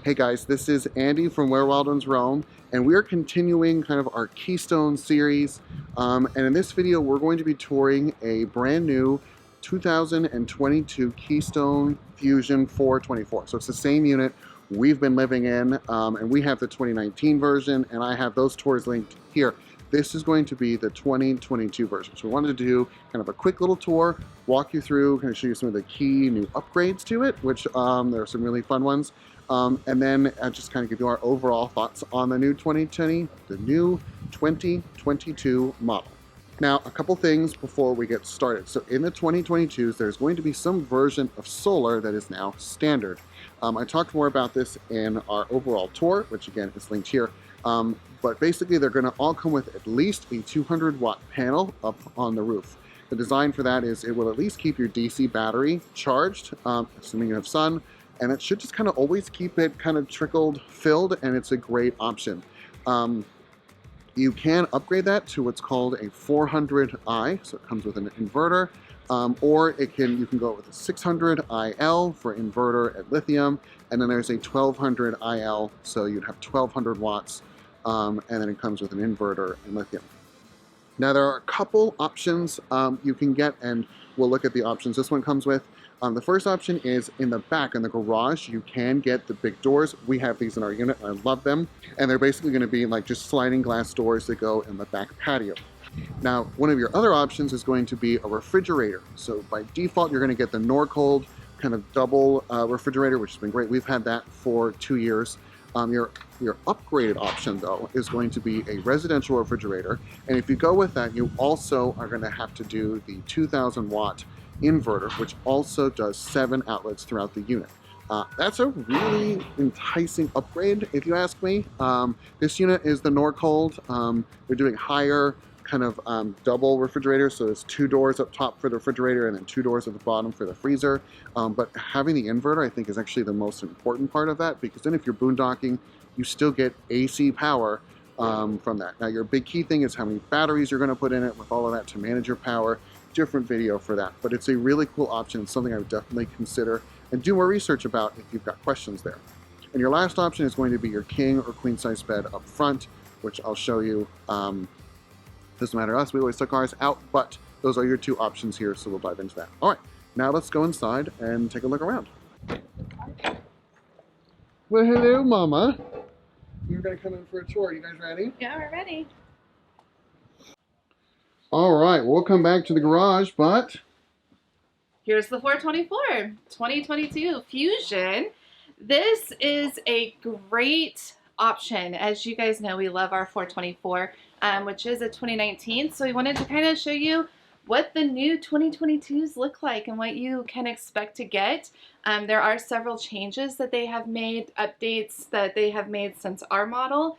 Hey guys, this is Andy from Where Wild Ones Roam, and we are continuing kind of our Keystone series. And in this video, we're going to be touring a brand new 2022 Keystone Fuzion 424. So it's the same unit we've been living in, and we have the 2019 version, and I have those tours linked here. This is going to be the 2022 version. So we wanted to do kind of a quick little tour, walk you through, kind of show you some of the key new upgrades to it, which there are some really fun ones. And then just kind of give you our overall thoughts on the new 2022 model. Now, a couple things before we get started. So in the 2022s, there's going to be some version of solar that is now standard. I talked more about this in our overall tour, which again is linked here. But basically, they're going to all come with at least a 200-watt panel up on the roof. The design for that is it will at least keep your DC battery charged, assuming you have sun, and it should just kind of always keep it kind of trickled filled, and it's a great option. You can upgrade that to what's called a 400i, so it comes with an inverter, or you can go with a 600IL for inverter at lithium, and then there's a 1200IL, so you'd have 1200 watts, and then it comes with an inverter and lithium. Now there are a couple options you can get, and we'll look at the options this one comes with. The first option is in the back, in the garage, you can get the big doors. We have these in our unit, and I love them. And they're basically going to be like just sliding glass doors that go in the back patio. Now, one of your other options is going to be a refrigerator. So by default, you're going to get the Norcold kind of double refrigerator, which has been great. We've had that for 2 years. Your upgraded option, though, is going to be a residential refrigerator. And if you go with that, you also are going to have to do the 2,000-watt inverter, which also does 7 outlets throughout the unit. That's a really enticing upgrade, if you ask me. This unit is the Norcold. They're doing higher kind of double refrigerators, so there's 2 doors up top for the refrigerator and then 2 doors at the bottom for the freezer. But having the inverter, I think, is actually the most important part of that, because then if you're boondocking, you still get AC power from that. Now, your big key thing is how many batteries you're going to put in it with all of that to manage your power. Different video for that, but it's a really cool option. It's something I would definitely consider and do more research about if you've got questions there. And your last option is going to be your king or queen size bed up front, which I'll show you. Doesn't matter to us, we always took ours out, but those are your 2 options here, so we'll dive into that. All right, now let's go inside and take a look around. Well, hello, Mama. You're gonna come in for a tour. You guys ready? Yeah, we're ready. All right, we'll come back to the garage, but Here's the 424 2022 Fuzion. This is a great option. As you guys know, we love our 424, which is a 2019. So we wanted to kind of show you what the new 2022s look like and what you can expect to get. There are several changes that they have made, updates that they have made since our model.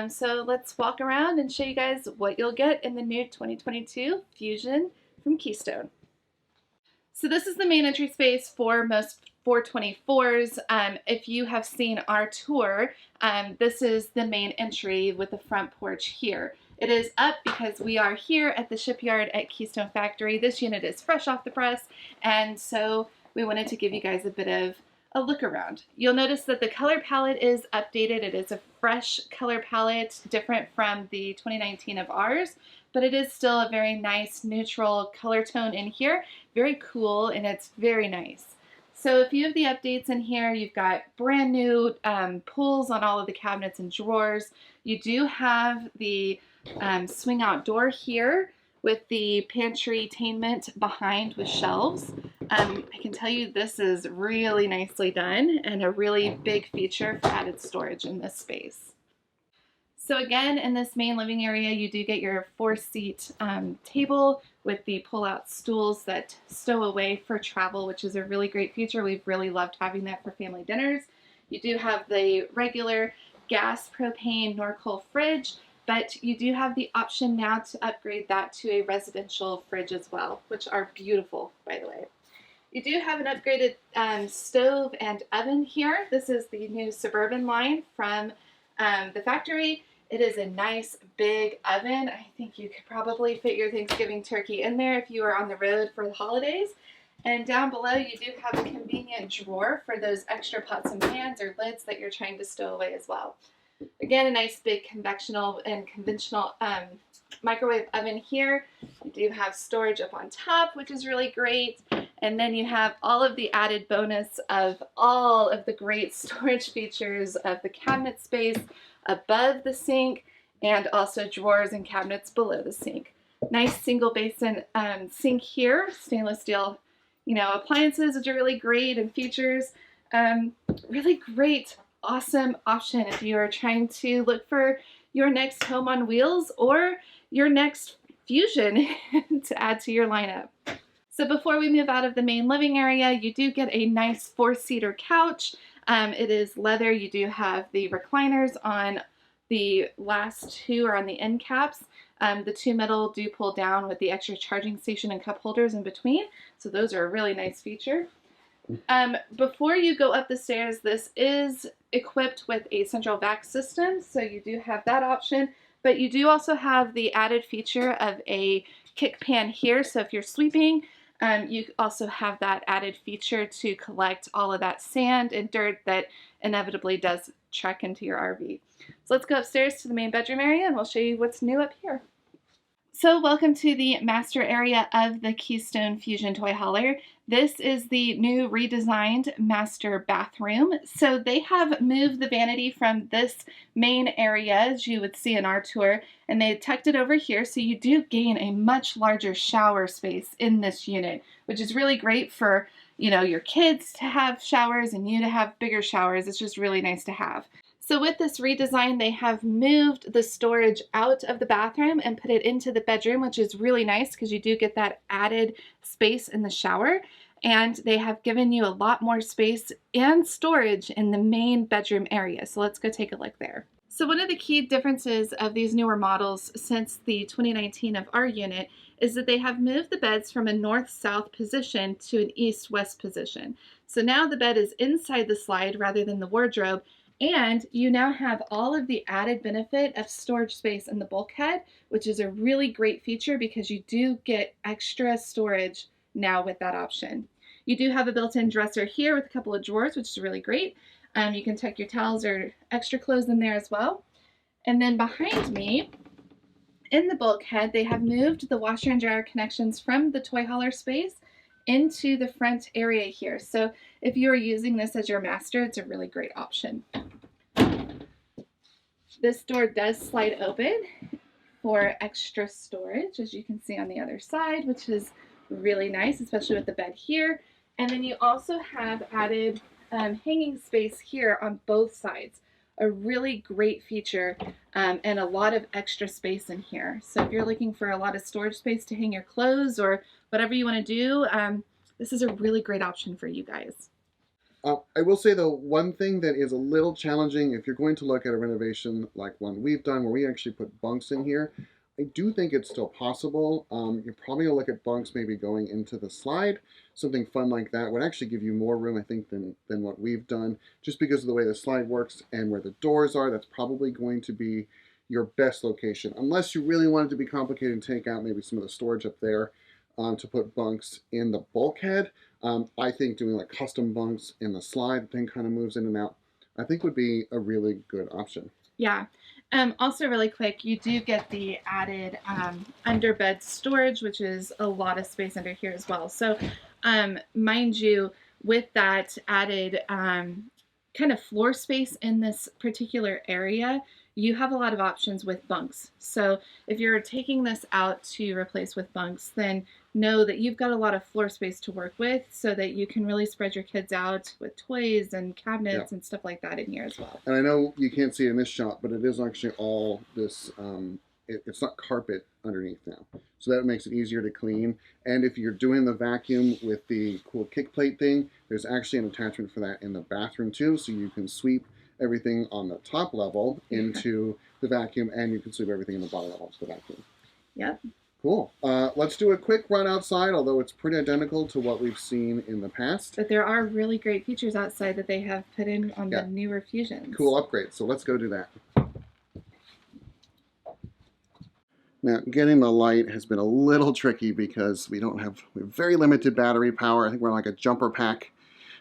So let's walk around and show you guys what you'll get in the new 2022 Fuzion from Keystone. So this is the main entry space for most 424s. If you have seen our tour, this is the main entry with the front porch here. It is up because we are here at the shipyard at Keystone Factory. This unit is fresh off the press, and so we wanted to give you guys a bit of a look around. You'll notice that the color palette is updated. It is a fresh color palette, different from the 2019 of ours, but it is still a very nice neutral color tone in here. Very cool, and it's very nice. So a few of the updates in here, you've got brand new pulls on all of the cabinets and drawers. You do have the swing out door here with the pantry-tainment behind with shelves. I can tell you this is really nicely done and a really big feature for added storage in this space. So again, in this main living area, you do get your 4-seat table with the pull-out stools that stow away for travel, which is a really great feature. We've really loved having that for family dinners. You do have the regular gas propane Norcold fridge, but you do have the option now to upgrade that to a residential fridge as well, which are beautiful, by the way. You do have an upgraded stove and oven here. This is the new Suburban line from the factory. It is a nice big oven. I think you could probably fit your Thanksgiving turkey in there if you are on the road for the holidays. And down below, you do have a convenient drawer for those extra pots and pans or lids that you're trying to stow away as well. Again, a nice big conventional microwave oven here. You do have storage up on top, which is really great. And then you have all of the added bonus of all of the great storage features of the cabinet space above the sink and also drawers and cabinets below the sink. Nice single basin sink here, stainless steel, appliances, which are really great, and features. Really great, awesome option if you are trying to look for your next home on wheels or your next Fuzion to add to your lineup. So before we move out of the main living area, you do get a nice 4-seater couch. It is leather. You do have the recliners on the last two or on the end caps. The two middle do pull down with the extra charging station and cup holders in between. So those are a really nice feature. Before you go up the stairs, this is equipped with a central vac system. So you do have that option, but you do also have the added feature of a kick pan here. So if you're sweeping, you also have that added feature to collect all of that sand and dirt that inevitably does trek into your RV. So let's go upstairs to the main bedroom area and we'll show you what's new up here. So welcome to the master area of the Keystone Fuzion toy hauler. This is the new redesigned master bathroom. So they have moved the vanity from this main area, as you would see in our tour, and they tucked it over here, so you do gain a much larger shower space in this unit, which is really great for, your kids to have showers and you to have bigger showers. It's just really nice to have. So with this redesign, they have moved the storage out of the bathroom and put it into the bedroom, which is really nice because you do get that added space in the shower. And they have given you a lot more space and storage in the main bedroom area. So let's go take a look there. So one of the key differences of these newer models since the 2019 of our unit is that they have moved the beds from a north-south position to an east-west position. So now the bed is inside the slide rather than the wardrobe. And you now have all of the added benefit of storage space in the bulkhead, which is a really great feature because you do get extra storage now with that option. You do have a built-in dresser here with a couple of drawers, which is really great. You can tuck your towels or extra clothes in there as well. And then behind me, in the bulkhead, they have moved the washer and dryer connections from the toy hauler space into the front area here. So if you are using this as your master, it's a really great option. This door does slide open for extra storage, as you can see on the other side, which is really nice, especially with the bed here. And then you also have added hanging space here on both sides. A really great feature and a lot of extra space in here. So if you're looking for a lot of storage space to hang your clothes or whatever you want to do, this is a really great option for you guys. I will say, though, one thing that is a little challenging if you're going to look at a renovation like one we've done where we actually put bunks in here, I do think it's still possible. You're probably going to look at bunks maybe going into the slide. Something fun like that would actually give you more room, I think, than what we've done. Just because of the way the slide works and where the doors are, that's probably going to be your best location. Unless you really want it to be complicated and take out maybe some of the storage up there to put bunks in the bulkhead. I think doing like custom bunks in the slide, the thing kind of moves in and out, I think would be a really good option. Yeah. Also really quick, you do get the added underbed storage, which is a lot of space under here as well. So mind you, with that added kind of floor space in this particular area, you have a lot of options with bunks. So if you're taking this out to replace with bunks, then know that you've got a lot of floor space to work with so that you can really spread your kids out with toys and cabinets and stuff like that in here as well. And I know you can't see it in this shot, but it is actually all this, it's not carpet underneath now. So that makes it easier to clean. And if you're doing the vacuum with the cool kick plate thing, there's actually an attachment for that in the bathroom too. So you can sweep everything on the top level into the vacuum and you can sweep everything in the bottom level to the vacuum. Yep. Cool. Let's do a quick run outside, although it's pretty identical to what we've seen in the past. But there are really great features outside that they have put in on the newer Fuzions. Cool upgrade. So let's go do that. Now, getting the light has been a little tricky because we have very limited battery power. I think we're like a jumper pack,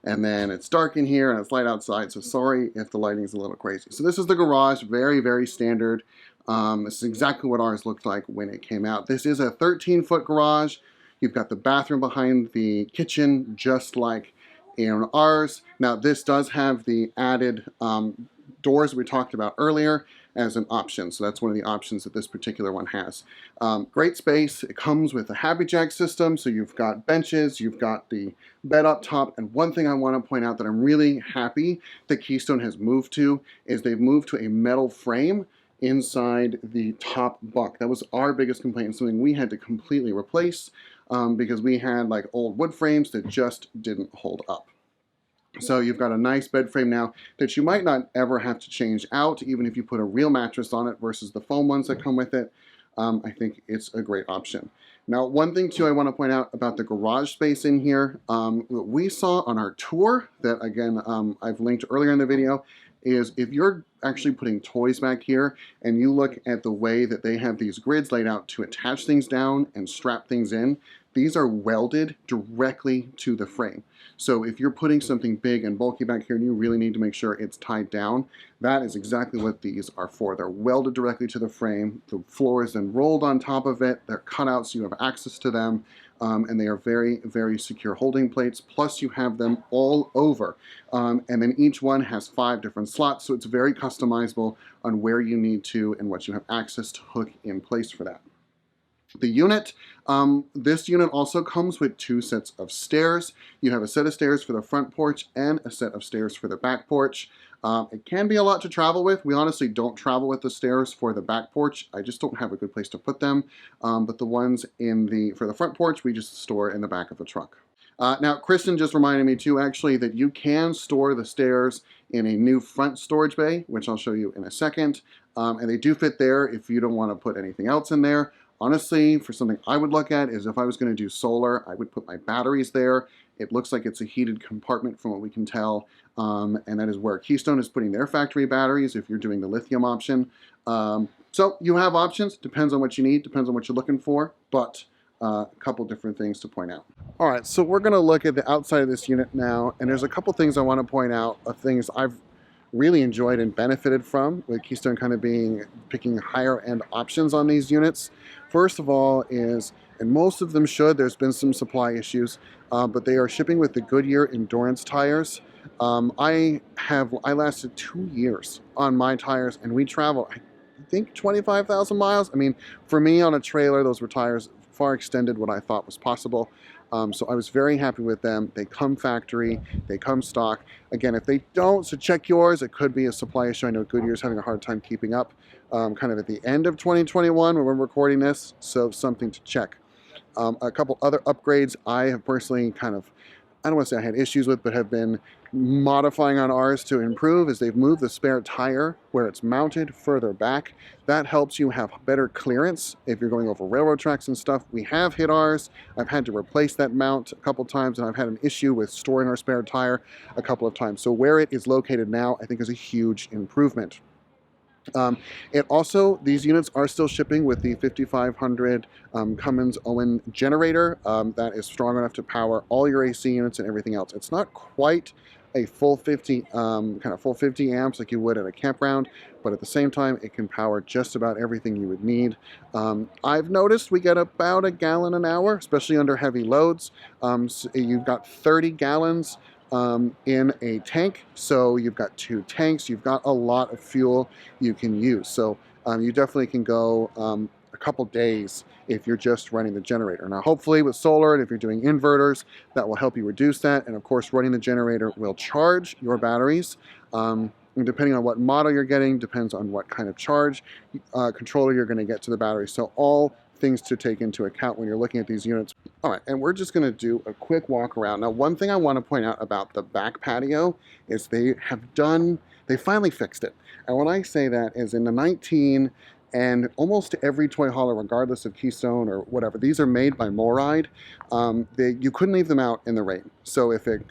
and then it's dark in here and it's light outside, so sorry if the lighting is a little crazy. So this is the garage, very, very standard. This is exactly what ours looked like when it came out. This is a 13-foot garage. You've got the bathroom behind the kitchen, just like in ours. Now, this does have the added doors we talked about earlier as an option. So that's one of the options that this particular one has. Great space. It comes with a Happy Jack system. So you've got benches, you've got the bed up top. And one thing I want to point out that I'm really happy that Keystone has moved to is they've moved to a metal frame inside the top bunk. That was our biggest complaint and something we had to completely replace because we had like old wood frames that just didn't hold up. So you've got a nice bed frame now that you might not ever have to change out, even if you put a real mattress on it versus the foam ones that come with it. I think it's a great option. Now, one thing too I want to point out about the garage space in here, what we saw on our tour that again I've linked earlier in the video, is if you're actually putting toys back here and you look at the way that they have these grids laid out to attach things down and strap things in, these are welded directly to the frame. So if you're putting something big and bulky back here and you really need to make sure it's tied down, that is exactly what these are for. They're welded directly to the frame. The floor is then rolled on top of it. They're cut out so you have access to them. And they are very, very secure holding plates. Plus you have them all over. And then each one has 5 different slots. So it's very customizable on where you need to and what you have access to hook in place for that. The unit, this unit also comes with 2 sets of stairs. You have a set of stairs for the front porch and a set of stairs for the back porch. It can be a lot to travel with. We honestly don't travel with the stairs for the back porch. I just don't have a good place to put them. But the ones for the front porch, we just store in the back of the truck. Now, Kristen just reminded me too, actually, that you can store the stairs in a new front storage bay, which I'll show you in a second. And they do fit there if you don't want to put anything else in there. Honestly, for something I would look at is if I was going to do solar, I would put my batteries there. It looks like it's a heated compartment from what we can tell. And that is where Keystone is putting their factory batteries if you're doing the lithium option. So you have options. Depends on what you need. Depends on what you're looking for. But a couple different things to point out. All right, so we're going to look at the outside of this unit now. And there's a couple things I want to point out of things I've really enjoyed and benefited from, with Keystone kind of picking higher end options on these units. First of all is, and most of them should, there's been some supply issues, but they are shipping with the Goodyear Endurance tires. I lasted 2 years on my tires, and we traveled, I think 25,000 miles. I mean, for me on a trailer, those were tires far extended what I thought was possible. So I was very happy with them. They come factory, they come stock. Again, if they don't, so check yours. It could be a supply issue. I know Goodyear's having a hard time keeping up kind of at the end of 2021 when we're recording this, so something to check. A couple other upgrades I have personally kind of, I don't want to say I had issues with, but have been modifying on ours to improve is they've moved the spare tire where it's mounted further back. That helps you have better clearance if you're going over railroad tracks and stuff. We have hit ours. I've had to replace that mount a couple times, and I've had an issue with storing our spare tire a couple of times. So where it is located now, I think is a huge improvement. It also, these units are still shipping with the 5500 Cummins Owen generator that is strong enough to power all your AC units and everything else. It's not quite a full 50 amps like you would at a campground, but at the same time it can power just about everything you would need. I've noticed we get about 1 gallon an hour, especially under heavy loads. So you've got 30 gallons in a tank, so you've got 2 tanks. You've got a lot of fuel you can use, so you definitely can go a couple days if you're just running the generator. Now hopefully with solar, and if you're doing inverters, that will help you reduce that. And of course running the generator will charge your batteries, and depending on what model you're getting depends on what kind of charge controller you're going to get to the battery. So all things to take into account when you're looking at these units. All right, and we're just going to do a quick walk around. Now, one thing I want to point out about the back patio is they finally fixed it. And when I say that is in the And almost every toy hauler, regardless of Keystone or whatever, these are made by Moride. You couldn't leave them out in the rain. So if it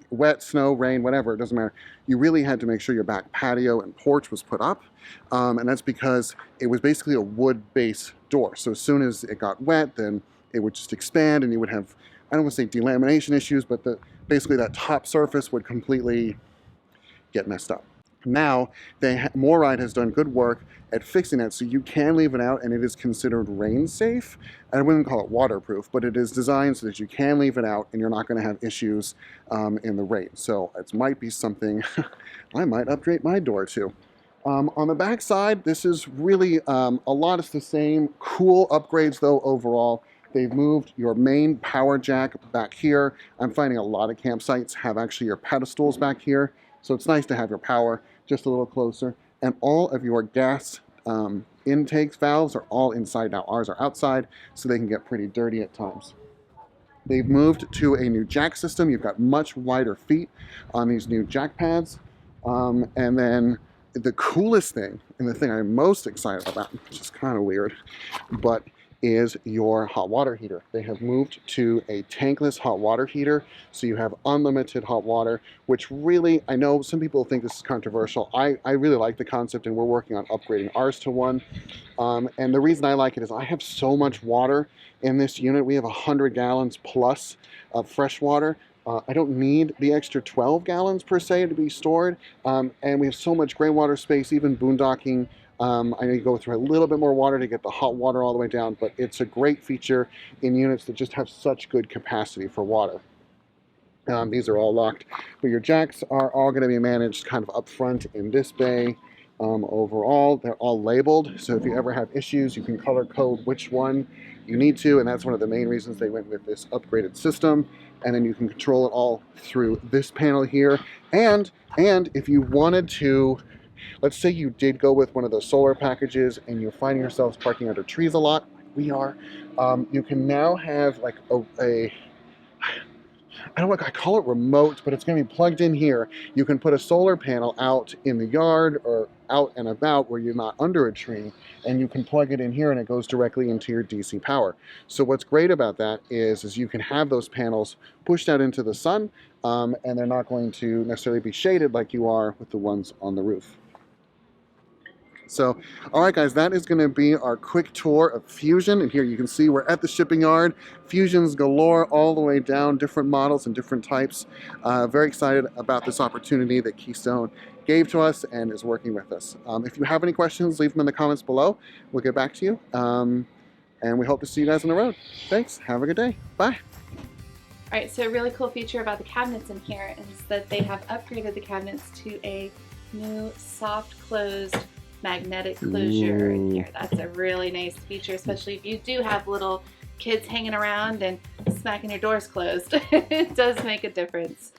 wet, snow, rain, whatever, it doesn't matter. You really had to make sure your back patio and porch was put up. And that's because it was basically a wood base door. So as soon as it got wet, then it would just expand and you would have, I don't want to say delamination issues, but basically that top surface would completely get messed up. Now, Moride has done good work at fixing that, so you can leave it out and it is considered rain safe. I wouldn't call it waterproof, but it is designed so that you can leave it out and you're not going to have issues in the rain. So it might be something I might upgrade my door to. On the back side, this is really a lot of the same. Cool upgrades though overall. They've moved your main power jack back here. I'm finding a lot of campsites have actually your pedestals back here. So it's nice to have your power just a little closer. And all of your gas intakes valves are all inside now. Ours are outside, so they can get pretty dirty at times. They've moved to a new jack system. You've got much wider feet on these new jack pads. And then the coolest thing, and the thing I'm most excited about, which is kind of weird, but is your hot water heater. They have moved to a tankless hot water heater, so you have unlimited hot water, which really, I know some people think this is controversial. I really like the concept, and we're working on upgrading ours to one. And the reason I like it is I have so much water in this unit. We have 100 gallons plus of fresh water. I don't need the extra 12 gallons per se to be stored, and we have so much gray water space, even boondocking. I know you go through a little bit more water to get the hot water all the way down, but it's a great feature in units that just have such good capacity for water. These are all locked, but your jacks are all going to be managed kind of up front in this bay. Overall, they're all labeled, so if you ever have issues, you can color code which one you need to, and that's one of the main reasons they went with this upgraded system. And then you can control it all through this panel here. And if you wanted to, let's say you did go with one of those solar packages and you're finding yourselves parking under trees a lot, like we are, you can now have like I don't know, I call it remote, but it's going to be plugged in here. You can put a solar panel out in the yard or out and about where you're not under a tree, and you can plug it in here and it goes directly into your DC power. So what's great about that is you can have those panels pushed out into the sun, and they're not going to necessarily be shaded like you are with the ones on the roof. So, all right, guys, that is going to be our quick tour of Fuzion. And here you can see we're at the shipping yard. Fuzions galore all the way down, different models and different types. Very excited about this opportunity that Keystone gave to us and is working with us. If you have any questions, leave them in the comments below. We'll get back to you. And we hope to see you guys on the road. Thanks. Have a good day. Bye. All right, so a really cool feature about the cabinets in here is that they have upgraded the cabinets to a new soft closed magnetic closure in here. That's a really nice feature, especially if you do have little kids hanging around and smacking your doors closed. It does make a difference.